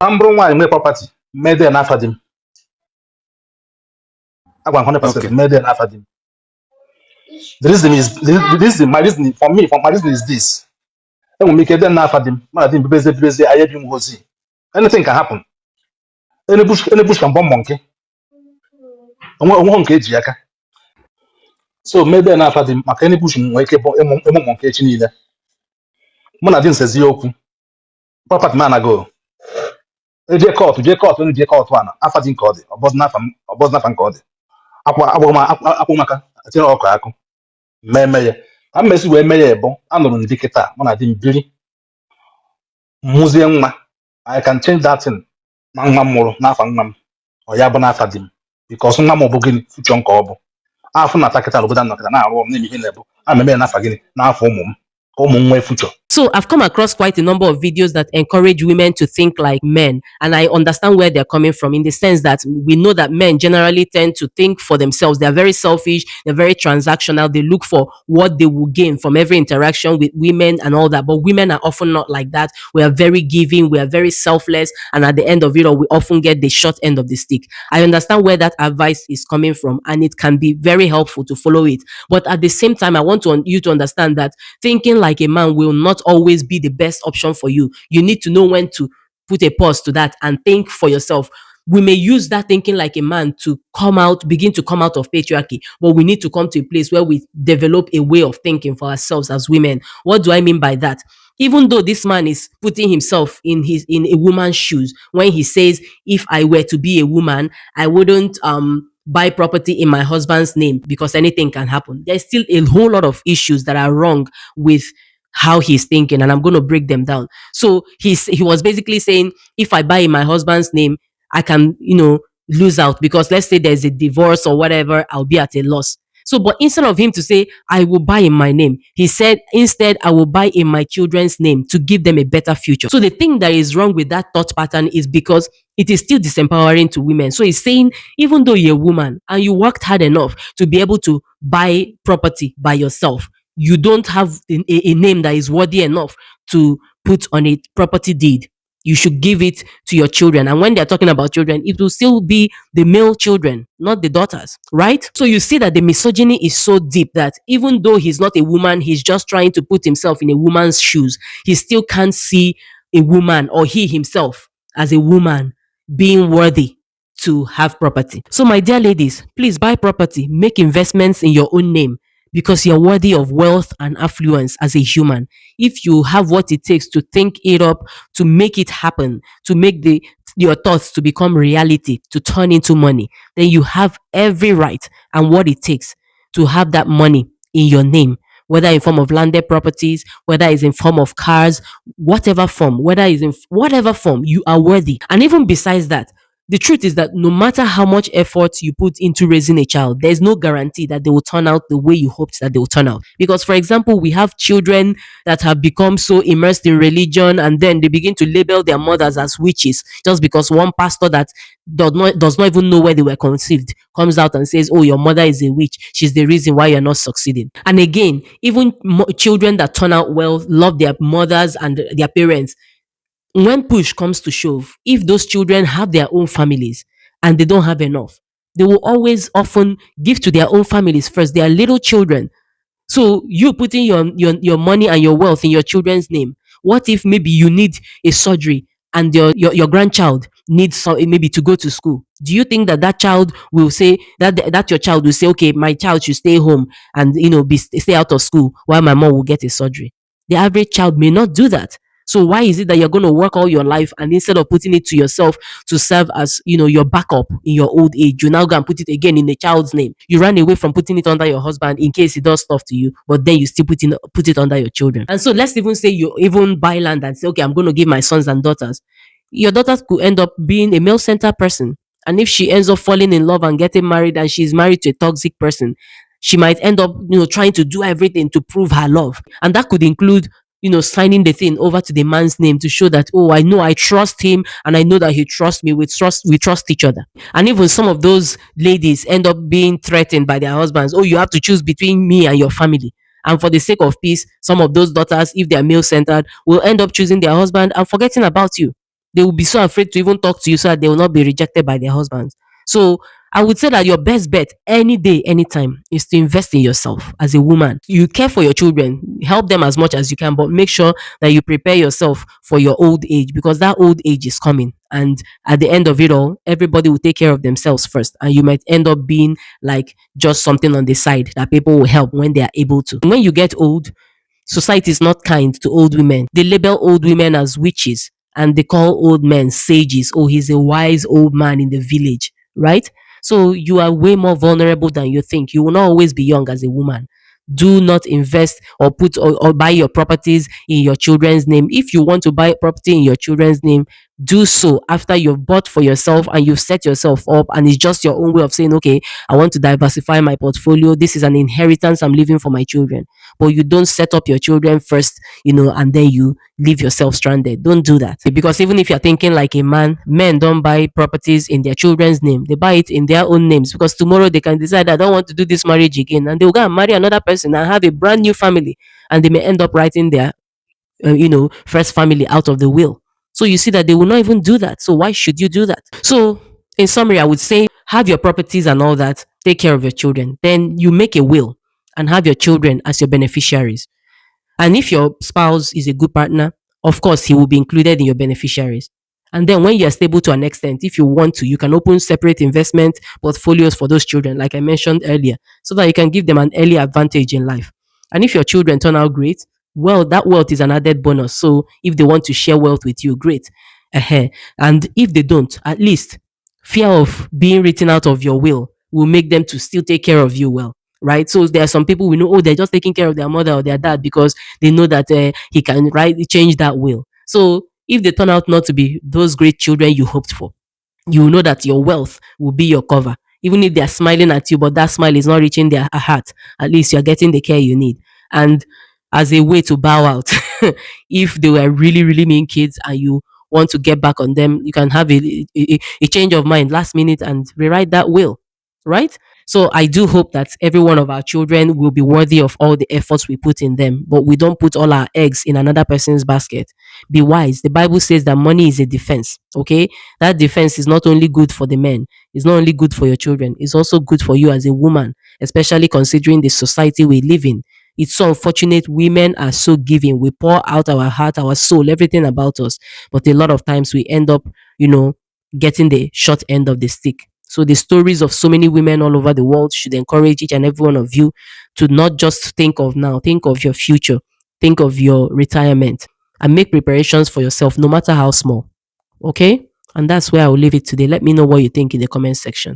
Ambro nwaanyị nwee property made ya n'afa di m. Agwa 100% made ya n'afa di m. The reason is my reason for me, for my reason is this. Enwere m ike dị n'afa di m, mana di m bebeze ahịa bi m hozi. Anything can happen. Any bush can bomb monkey. Onwe nke eji aka. So made ya n'afa di m maka any bush nwee ike ịmụ monkey echi niile. Mụ na di nsezi okwu. Property man go. Jee kọtụ ana afa di nke ọ dị ọbọz n'afa nke ọ dị akwụ maka tinyere ọkụ akụ mmemme ya ka mmesi wee mee ya bụ anụrụ ndị kịta mụ na di m biri mụzie nwa I can change that thing na nwa m mụrụ n'afa nwa m ọ ya bụ n'afa di m because nwa m ọ bụ gịnị fuchọ nke ọ bụ afọ na-ata kịta n'obodo anọkịta na-arụ ọrụ na-eme ihe na-ebu a meme ya n'afa gịnị n'afọ ụmụ m ka ụmụ m nwee fuchọ. So I've come across quite a number of videos that encourage women to think like men. And I understand where they're coming from in the sense that we know that men generally tend to think for themselves. They're very selfish. They're very transactional. They look for what they will gain from every interaction with women and all that. But women are often not like that. We are very giving. We are very selfless. And at the end of it all, we often get the short end of the stick. I understand where that advice is coming from, and it can be very helpful to follow it. But at the same time, I want you to understand that thinking like a man will not always be the best option for you. You need to know when to put a pause to that and think for yourself. We may use that thinking like a man to begin to come out of patriarchy, but we need to come to a place where we develop a way of thinking for ourselves as women. What do I mean by that? Even though this man is putting himself in a woman's shoes when he says, if I were to be a woman, I wouldn't buy property in my husband's name because anything can happen. There's still a whole lot of issues that are wrong with how he's thinking, and I'm going to break them down. So he was basically saying, if I buy in my husband's name, I can, lose out because let's say there's a divorce or whatever, I'll be at a loss. So, but instead of him to say, I will buy in my name, he said, instead, I will buy in my children's name to give them a better future. So the thing that is wrong with that thought pattern is because it is still disempowering to women. So he's saying, even though you're a woman and you worked hard enough to be able to buy property by yourself, you don't have a name that is worthy enough to put on a property deed. You should give it to your children. And when they're talking about children, it will still be the male children, not the daughters, right? So you see that the misogyny is so deep that even though he's not a woman, he's just trying to put himself in a woman's shoes. He still can't see a woman or he himself as a woman being worthy to have property. So my dear ladies, please buy property, make investments in your own name, because you're worthy of wealth and affluence as a human. If you have what it takes to think it up, to make it happen, to make your thoughts to become reality, to turn into money, then you have every right and what it takes to have that money in your name, whether in form of landed properties, whether it's in form of cars, whatever form, you are worthy. And even besides that, the truth is that no matter how much effort you put into raising a child, there's no guarantee that they will turn out the way you hoped that they will turn out. Because, for example, we have children that have become so immersed in religion and then they begin to label their mothers as witches just because one pastor that does not even know where they were conceived comes out and says, oh, your mother is a witch. She's the reason why you're not succeeding. And again, even children that turn out well love their mothers and their parents. When push comes to shove, if those children have their own families and they don't have enough, they will always often give to their own families first. They are little children. So you putting your money and your wealth in your children's name. What if maybe you need a surgery and your grandchild needs maybe to go to school? Do you think that child will say that your child will say, okay, my child should stay home and stay out of school while my mom will get a surgery? The average child may not do that. So why is it that you're going to work all your life and instead of putting it to yourself to serve as, your backup in your old age, you now go and put it again in the child's name? You ran away from putting it under your husband in case he does stuff to you, but then you still put it under your children. And so let's even say you even buy land and say, okay, I'm going to give my sons and daughters. Your daughters could end up being a male-centered person. And if she ends up falling in love and getting married and she's married to a toxic person, she might end up, trying to do everything to prove her love. And that could include signing the thing over to the man's name to show that, oh, I know I trust him and I know that he trusts me. We trust each other. And even some of those ladies end up being threatened by their husbands. Oh, you have to choose between me and your family. And for the sake of peace, some of those daughters, if they are male-centered, will end up choosing their husband and forgetting about you. They will be so afraid to even talk to you so that they will not be rejected by their husbands. So I would say that your best bet any day, anytime is to invest in yourself as a woman. You care for your children, help them as much as you can, but make sure that you prepare yourself for your old age, because that old age is coming. And at the end of it all, everybody will take care of themselves first. And you might end up being like just something on the side that people will help when they are able to. When you get old, society is not kind to old women. They label old women as witches and they call old men sages. Oh, he's a wise old man in the village, right? So you are way more vulnerable than you think. You will not always be young as a woman. Do not invest or put or buy your properties in your children's name. If you want to buy property in your children's name, do so after you've bought for yourself and you've set yourself up, and it's just your own way of saying, okay, I want to diversify my portfolio. This is an inheritance I'm leaving for my children. But you don't set up your children first, and then you leave yourself stranded. Don't do that. Because even if you're thinking like a man, men don't buy properties in their children's name. They buy it in their own names, because tomorrow they can decide, I don't want to do this marriage again. And they'll go and marry another person and have a brand new family. And they may end up writing their, first family out of the will. So you see that they will not even do that. So why should you do that? So in summary, I would say have your properties and all that, take care of your children. Then you make a will and have your children as your beneficiaries. And if your spouse is a good partner, of course, he will be included in your beneficiaries. And then when you're stable to an extent, if you want to, you can open separate investment portfolios for those children, like I mentioned earlier, so that you can give them an early advantage in life. And if your children turn out great, well, that wealth is an added bonus. So if they want to share wealth with you, great. uh And if they don't, at least fear of being written out of your will make them to still take care of you well, right? So there are some people we know, oh, they're just taking care of their mother or their dad because they know that he can change that will. So if they turn out not to be those great children you hoped for, you know that your wealth will be your cover. Even if they're smiling at you, but that smile is not reaching their heart, at least you're getting the care you need. And as a way to bow out, if they were really, really mean kids and you want to get back on them, you can have a change of mind last minute and rewrite that will, right? So I do hope that every one of our children will be worthy of all the efforts we put in them, but we don't put all our eggs in another person's basket. Be wise. The Bible says that money is a defense. Okay, that defense is not only good for the men, it's not only good for your children, it's also good for you as a woman, especially considering the society we live in. It's so unfortunate women are so giving. We pour out our heart, our soul, everything about us. But a lot of times we end up, you know, getting the short end of the stick. So the stories of so many women all over the world should encourage each and every one of you to not just think of now, think of your future, think of your retirement, and make preparations for yourself, no matter how small. Okay? And that's where I will leave it today. Let me know what you think in the comment section.